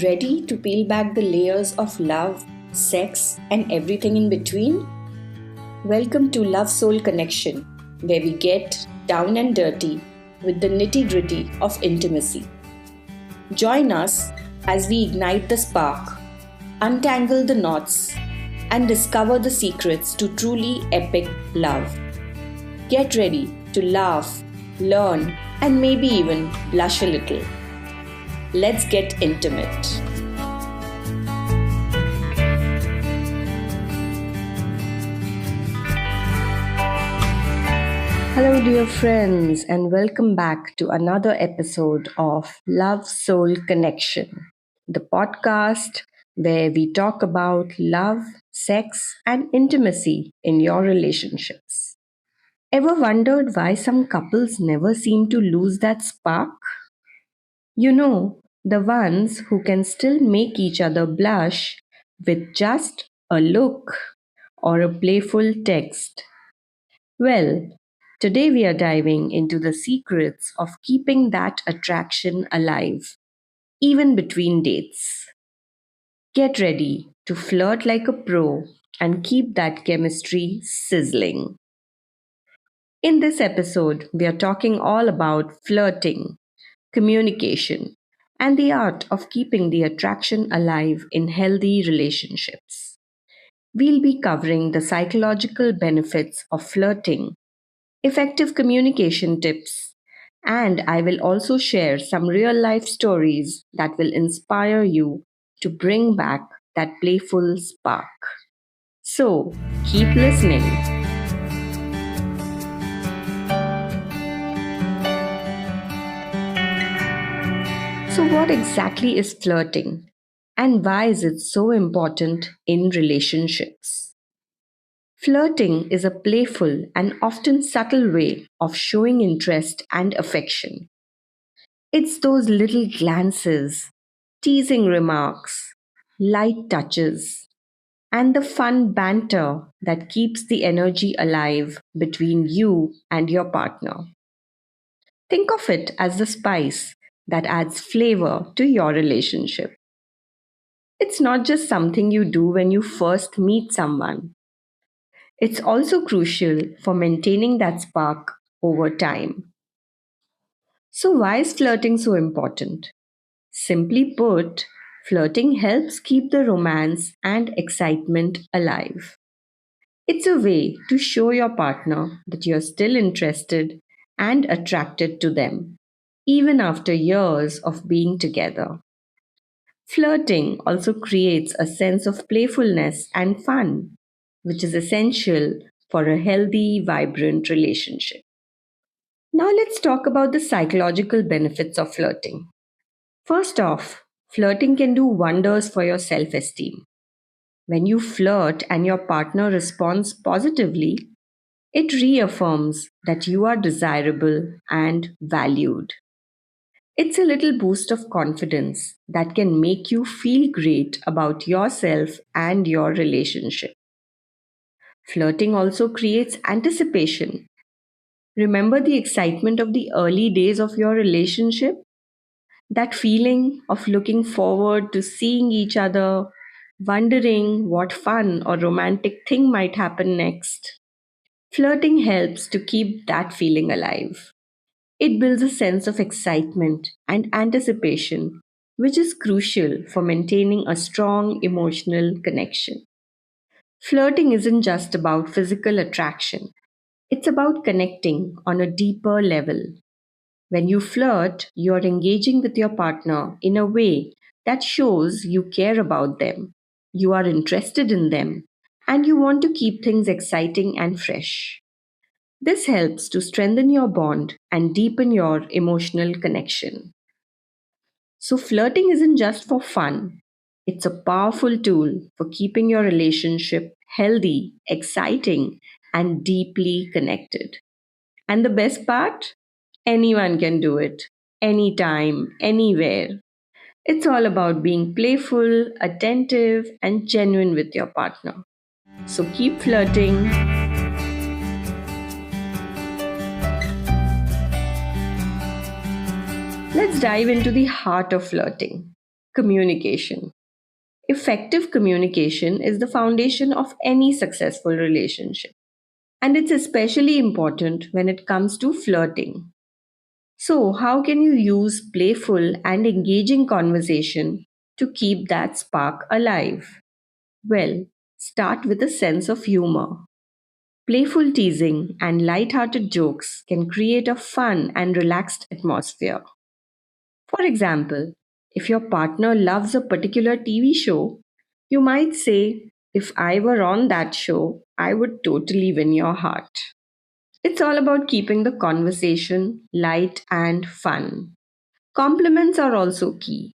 Ready to peel back the layers of love, sex, and everything in between? Welcome to Love Soul Connection, where we get down and dirty with the nitty gritty of intimacy. Join us as we ignite the spark, untangle the knots, and discover the secrets to truly epic love. Get ready to laugh, learn, and maybe even blush a little. Let's get intimate. Hello, dear friends, and welcome back to another episode of Love Soul Connection, the podcast where we talk about love, sex, and intimacy in your relationships. Ever wondered why some couples never seem to lose that spark? The ones who can still make each other blush with just a look or a playful text. Well, today we are diving into the secrets of keeping that attraction alive, even between dates. Get ready to flirt like a pro and keep that chemistry sizzling. In this episode, we are talking all about flirting, communication, and the art of keeping the attraction alive in healthy relationships. We'll be covering the psychological benefits of flirting, effective communication tips, and I will also share some real life stories that will inspire you to bring back that playful spark. So, keep listening. So, what exactly is flirting? And why is it so important in relationships? Flirting is a playful and often subtle way of showing interest and affection. It's those little glances, teasing remarks, light touches, and the fun banter that keeps the energy alive between you and your partner. Think of it as the spice that adds flavor to your relationship. It's not just something you do when you first meet someone, it's also crucial for maintaining that spark over time. So, why is flirting so important? Simply put, flirting helps keep the romance and excitement alive. It's a way to show your partner that you're still interested and attracted to them, even after years of being together. Flirting also creates a sense of playfulness and fun, which is essential for a healthy, vibrant relationship. Now, let's talk about the psychological benefits of flirting. First off, flirting can do wonders for your self esteem. When you flirt and your partner responds positively, it reaffirms that you are desirable and valued. It's a little boost of confidence that can make you feel great about yourself and your relationship. Flirting also creates anticipation. Remember the excitement of the early days of your relationship? That feeling of looking forward to seeing each other, wondering what fun or romantic thing might happen next. Flirting helps to keep that feeling alive. It builds a sense of excitement and anticipation, which is crucial for maintaining a strong emotional connection. Flirting isn't just about physical attraction, it's about connecting on a deeper level. When you flirt, you're engaging with your partner in a way that shows you care about them, you are interested in them, and you want to keep things exciting and fresh. This helps to strengthen your bond and deepen your emotional connection. So, flirting isn't just for fun, it's a powerful tool for keeping your relationship healthy, exciting, and deeply connected. And the best part? Anyone can do it, anytime, anywhere. It's all about being playful, attentive, and genuine with your partner. So, keep flirting. Let's dive into the heart of flirting. Communication. Effective communication is the foundation of any successful relationship, and it's especially important when it comes to flirting. So, how can you use playful and engaging conversation to keep that spark alive? Well, start with a sense of humor. Playful teasing and light-hearted jokes can create a fun and relaxed atmosphere. For example, if your partner loves a particular TV show, you might say, "If I were on that show, I would totally win your heart." It's all about keeping the conversation light and fun. Compliments are also key.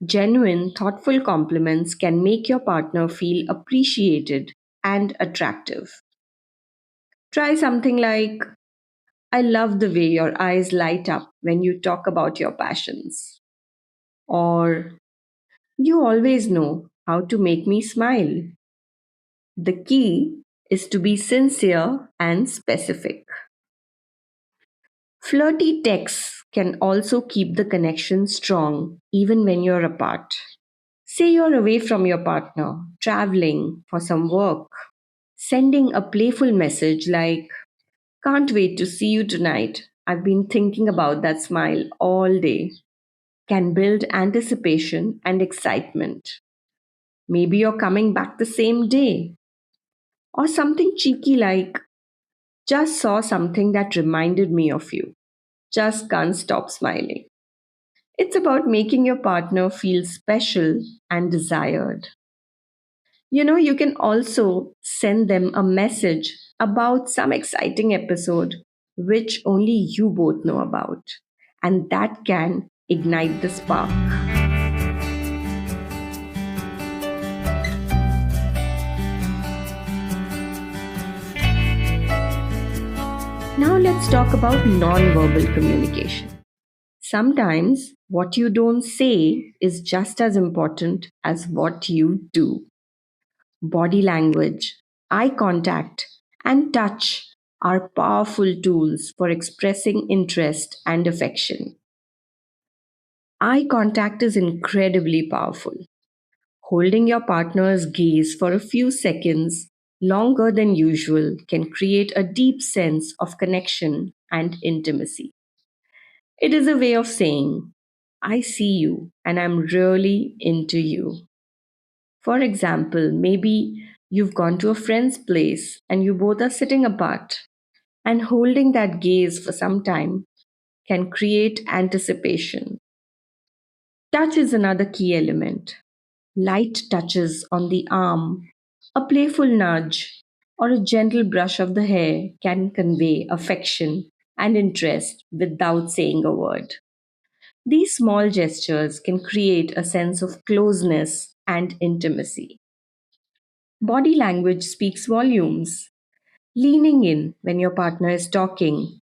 Genuine, thoughtful compliments can make your partner feel appreciated and attractive. Try something like, "I love the way your eyes light up when you talk about your passions." Or, "You always know how to make me smile." The key is to be sincere and specific. Flirty texts can also keep the connection strong even when you're apart. Say you're away from your partner, traveling for some work. Sending a playful message like, "Can't wait to see you tonight. I've been thinking about that smile all day," can build anticipation and excitement. Maybe you're coming back the same day. Or something cheeky like, "Just saw something that reminded me of you. Just can't stop smiling." It's about making your partner feel special and desired. You can also send them a message about some exciting episode which only you both know about, and that can ignite the spark. Now let's talk about non-verbal communication. Sometimes what you don't say is just as important as what you do. Body language, eye contact, and touch are powerful tools for expressing interest and affection. Eye contact is incredibly powerful. Holding your partner's gaze for a few seconds longer than usual can create a deep sense of connection and intimacy. It is a way of saying, "I see you and I'm really into you." For example, maybe you've gone to a friend's place and you both are sitting apart, and holding that gaze for some time can create anticipation. Touch is another key element. Light touches on the arm, a playful nudge, or a gentle brush of the hair can convey affection and interest without saying a word. These small gestures can create a sense of closeness and intimacy. Body language speaks volumes. Leaning in when your partner is talking,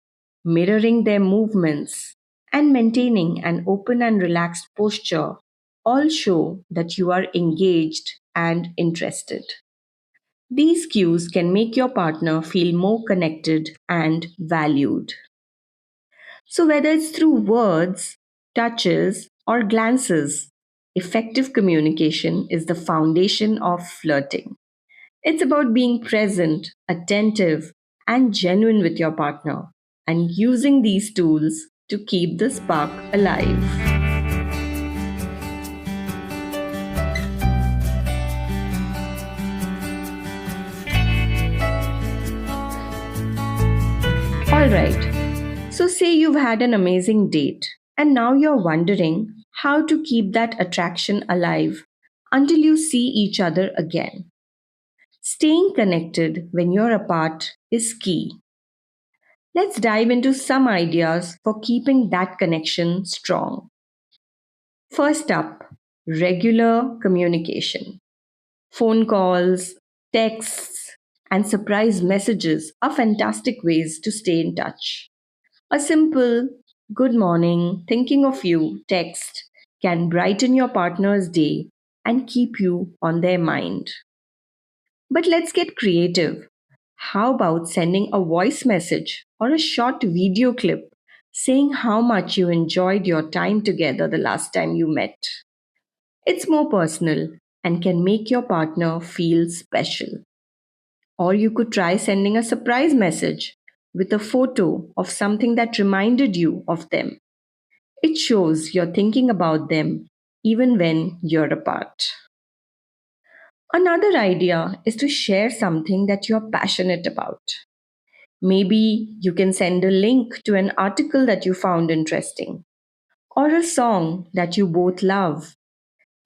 mirroring their movements, and maintaining an open and relaxed posture all show that you are engaged and interested. These cues can make your partner feel more connected and valued. So, whether it's through words, touches, or glances, effective communication is the foundation of flirting. It's about being present, attentive, and genuine with your partner, and using these tools to keep the spark alive. Alright, so say you've had an amazing date, and now you're wondering how to keep that attraction alive until you see each other again. Staying connected when you're apart is key. Let's dive into some ideas for keeping that connection strong. First up, regular communication. Phone calls, texts, and surprise messages are fantastic ways to stay in touch. A simple "Good morning, thinking of you" text can brighten your partner's day and keep you on their mind. But let's get creative. How about sending a voice message or a short video clip saying how much you enjoyed your time together the last time you met? It's more personal and can make your partner feel special. Or you could try sending a surprise message with a photo of something that reminded you of them. It shows you're thinking about them even when you're apart. Another idea is to share something that you're passionate about. Maybe you can send a link to an article that you found interesting or a song that you both love.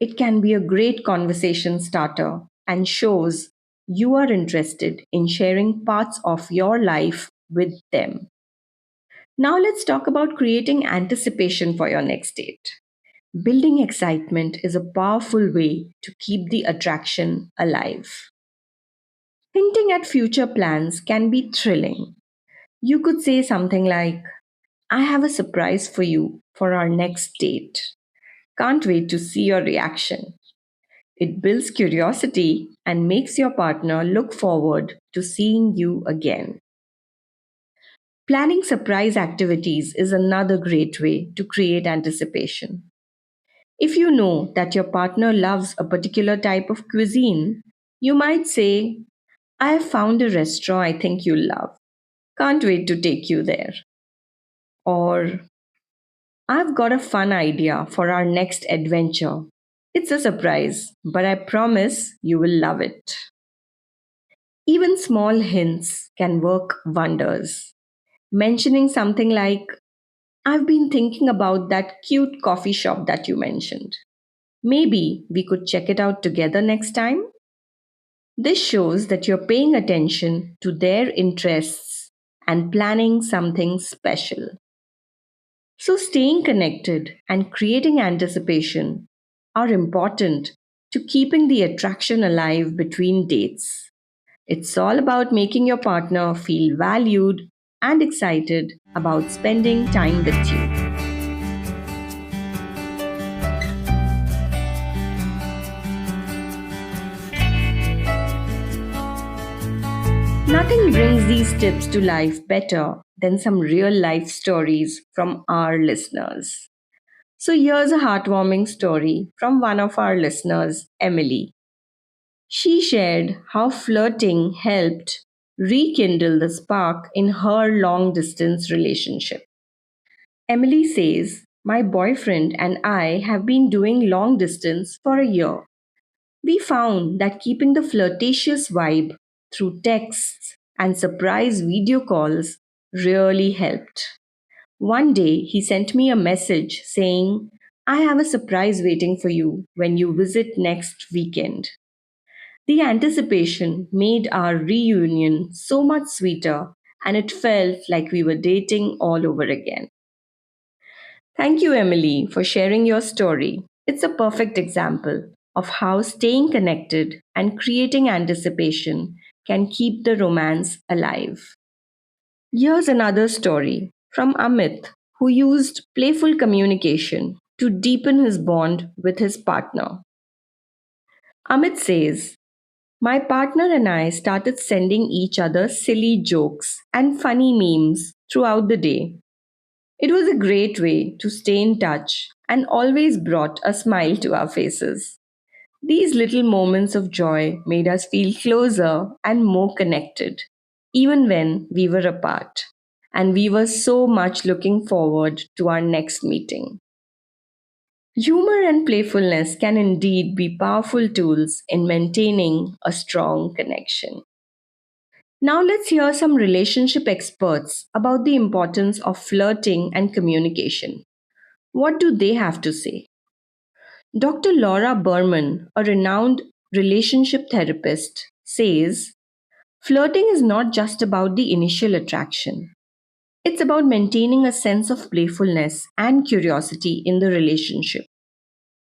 It can be a great conversation starter and shows you are interested in sharing parts of your life with them. Now, let's talk about creating anticipation for your next date. Building excitement is a powerful way to keep the attraction alive. Hinting at future plans can be thrilling. You could say something like, I have a surprise for you for our next date. Can't wait to see your reaction. It builds curiosity and makes your partner look forward to seeing you again. Planning surprise activities is another great way to create anticipation. If you know that your partner loves a particular type of cuisine, you might say, I have found a restaurant I think you'll love. Can't wait to take you there. Or, I've got a fun idea for our next adventure. It's a surprise, but I promise you will love it. Even small hints can work wonders. Mentioning something like, I've been thinking about that cute coffee shop that you mentioned. Maybe we could check it out together next time? This shows that you're paying attention to their interests and planning something special. So, staying connected and creating anticipation are important to keeping the attraction alive between dates. It's all about making your partner feel valued and excited about spending time with you. Nothing brings these tips to life better than some real life stories from our listeners. So, here's a heartwarming story from one of our listeners, Emily. She shared how flirting helped rekindle the spark in her long distance relationship. Emily says, my boyfriend and I have been doing long distance for a year. We found that keeping the flirtatious vibe through texts and surprise video calls really helped. One day he sent me a message saying, I have a surprise waiting for you when you visit next weekend. The anticipation made our reunion so much sweeter, and it felt like we were dating all over again. Thank you, Emily, for sharing your story. It's a perfect example of how staying connected and creating anticipation can keep the romance alive. Here's another story from Amit, who used playful communication to deepen his bond with his partner. Amit says, my partner and I started sending each other silly jokes and funny memes throughout the day. It was a great way to stay in touch and always brought a smile to our faces. These little moments of joy made us feel closer and more connected, even when we were apart. And we were so much looking forward to our next meeting. Humor and playfulness can indeed be powerful tools in maintaining a strong connection. Now, let's hear some relationship experts about the importance of flirting and communication. What do they have to say? Dr. Laura Berman, a renowned relationship therapist, says flirting is not just about the initial attraction. It's about maintaining a sense of playfulness and curiosity in the relationship.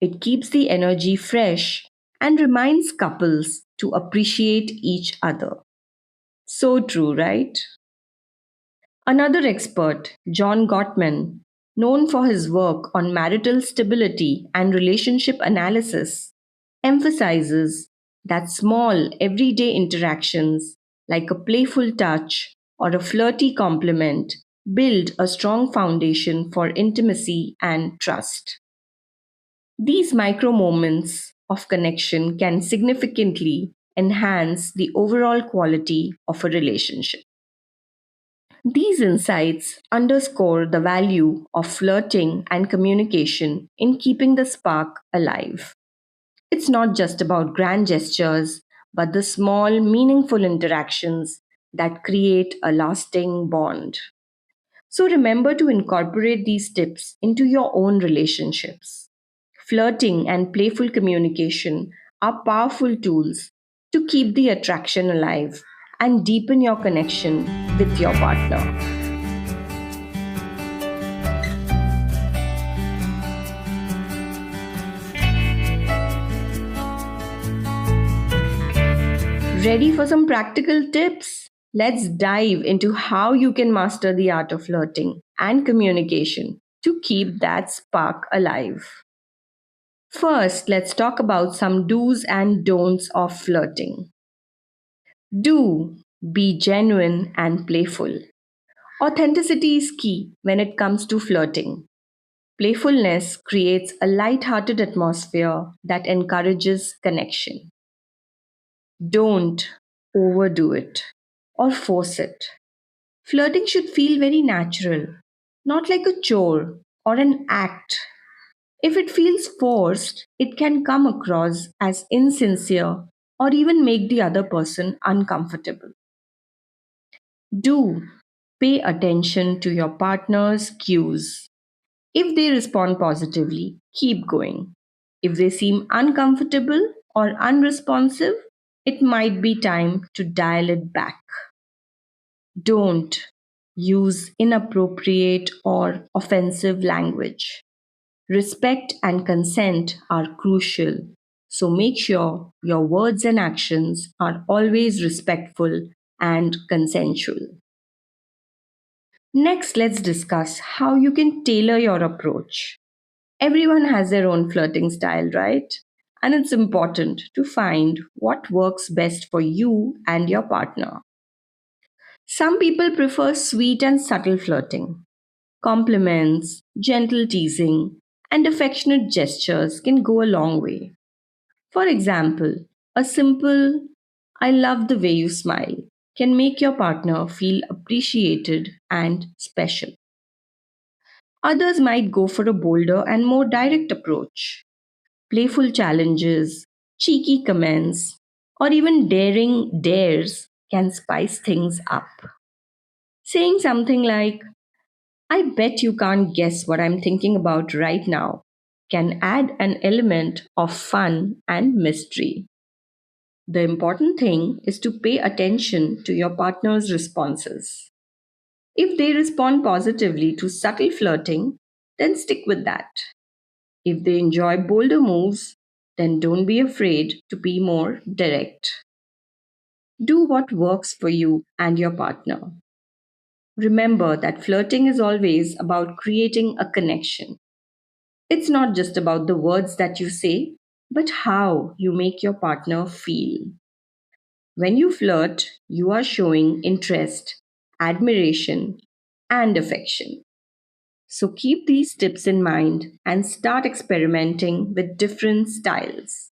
It keeps the energy fresh and reminds couples to appreciate each other. So true, right? Another expert, John Gottman, known for his work on marital stability and relationship analysis, emphasizes that small, everyday interactions like a playful touch or a flirty compliment build a strong foundation for intimacy and trust. These micro moments of connection can significantly enhance the overall quality of a relationship. These insights underscore the value of flirting and communication in keeping the spark alive. It's not just about grand gestures, but the small, meaningful interactions that create a lasting bond. So remember to incorporate these tips into your own relationships. Flirting and playful communication are powerful tools to keep the attraction alive and deepen your connection with your partner. Ready for some practical tips? Let's dive into how you can master the art of flirting and communication to keep that spark alive. First, let's talk about some do's and don'ts of flirting. Do be genuine and playful. Authenticity is key when it comes to flirting. Playfulness creates a light-hearted atmosphere that encourages connection. Don't overdo it or force it. Flirting should feel very natural, not like a chore or an act. If it feels forced, it can come across as insincere or even make the other person uncomfortable. Do pay attention to your partner's cues. If they respond positively, keep going. If they seem uncomfortable or unresponsive, it might be time to dial it back. Don't use inappropriate or offensive language. Respect and consent are crucial, so make sure your words and actions are always respectful and consensual. Next, let's discuss how you can tailor your approach. Everyone has their own flirting style, right? And it's important to find what works best for you and your partner. Some people prefer sweet and subtle flirting. Compliments, gentle teasing, and affectionate gestures can go a long way. For example, a simple, I love the way you smile, can make your partner feel appreciated and special. Others might go for a bolder and more direct approach. Playful challenges, cheeky comments, or even daring dares can spice things up. Saying something like, I bet you can't guess what I'm thinking about right now, can add an element of fun and mystery. The important thing is to pay attention to your partner's responses. If they respond positively to subtle flirting, then stick with that. If they enjoy bolder moves, then don't be afraid to be more direct. Do what works for you and your partner. Remember that flirting is always about creating a connection. It's not just about the words that you say, but how you make your partner feel. When you flirt, you are showing interest, admiration, and affection. So keep these tips in mind and start experimenting with different styles.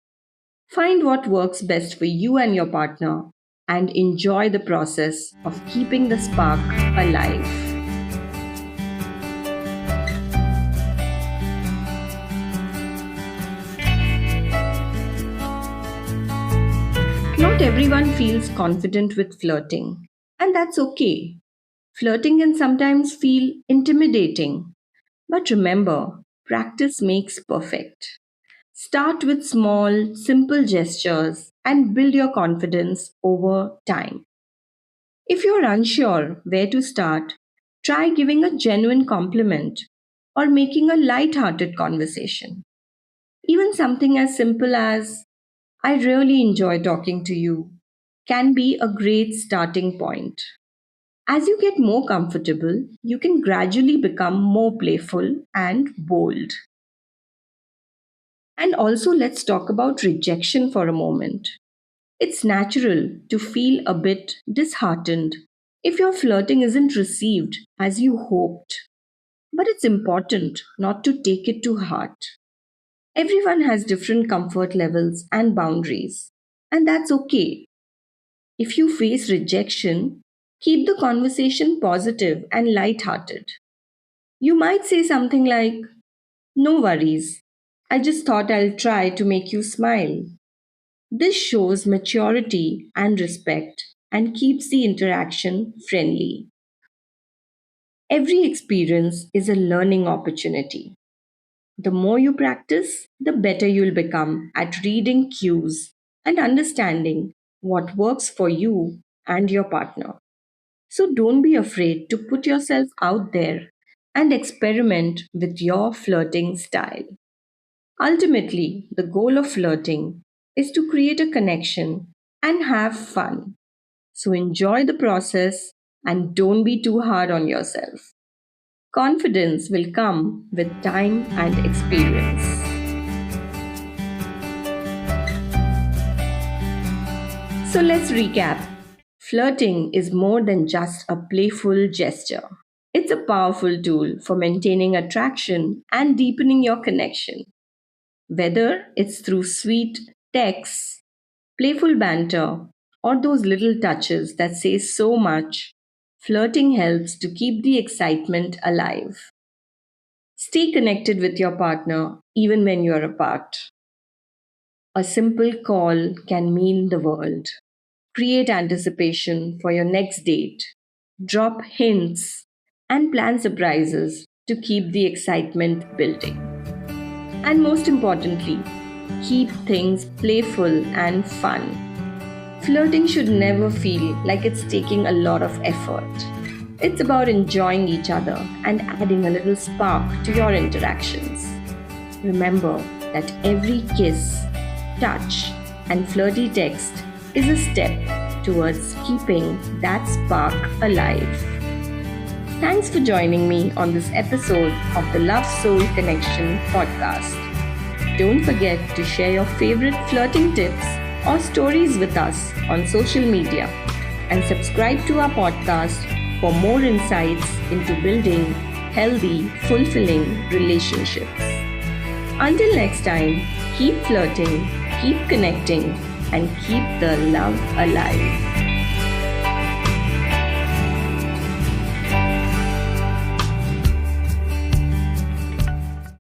Find what works best for you and your partner and enjoy the process of keeping the spark alive. Not everyone feels confident with flirting, and that's okay. Flirting can sometimes feel intimidating, but remember, practice makes perfect. Start with small, simple gestures and build your confidence over time. If you're unsure where to start, try giving a genuine compliment or making a light-hearted conversation. Even something as simple as, I really enjoy talking to you, can be a great starting point. As you get more comfortable, you can gradually become more playful and bold. And also, let's talk about rejection for a moment. It's natural to feel a bit disheartened if your flirting isn't received as you hoped, but it's important not to take it to heart. Everyone has different comfort levels and boundaries, and that's okay. If you face rejection, keep the conversation positive and light-hearted. You might say something like, "No worries, I just thought I'll try to make you smile." This shows maturity and respect and keeps the interaction friendly. Every experience is a learning opportunity. The more you practice, the better you'll become at reading cues and understanding what works for you and your partner. So don't be afraid to put yourself out there and experiment with your flirting style. Ultimately, the goal of flirting is to create a connection and have fun. So enjoy the process and don't be too hard on yourself. Confidence will come with time and experience. So let's recap. Flirting is more than just a playful gesture. It's a powerful tool for maintaining attraction and deepening your connection. Whether it's through sweet texts, playful banter, or those little touches that say so much, flirting helps to keep the excitement alive. Stay connected with your partner even when you're apart. A simple call can mean the world. Create anticipation for your next date. Drop hints and plan surprises to keep the excitement building. And most importantly, keep things playful and fun. Flirting should never feel like it's taking a lot of effort. It's about enjoying each other and adding a little spark to your interactions. Remember that every kiss, touch, and flirty text is a step towards keeping that spark alive. Thanks for joining me on this episode of the Love Soul Connection podcast. Don't forget to share your favorite flirting tips or stories with us on social media and subscribe to our podcast for more insights into building healthy, fulfilling relationships. Until next time, keep flirting, keep connecting, and keep the love alive.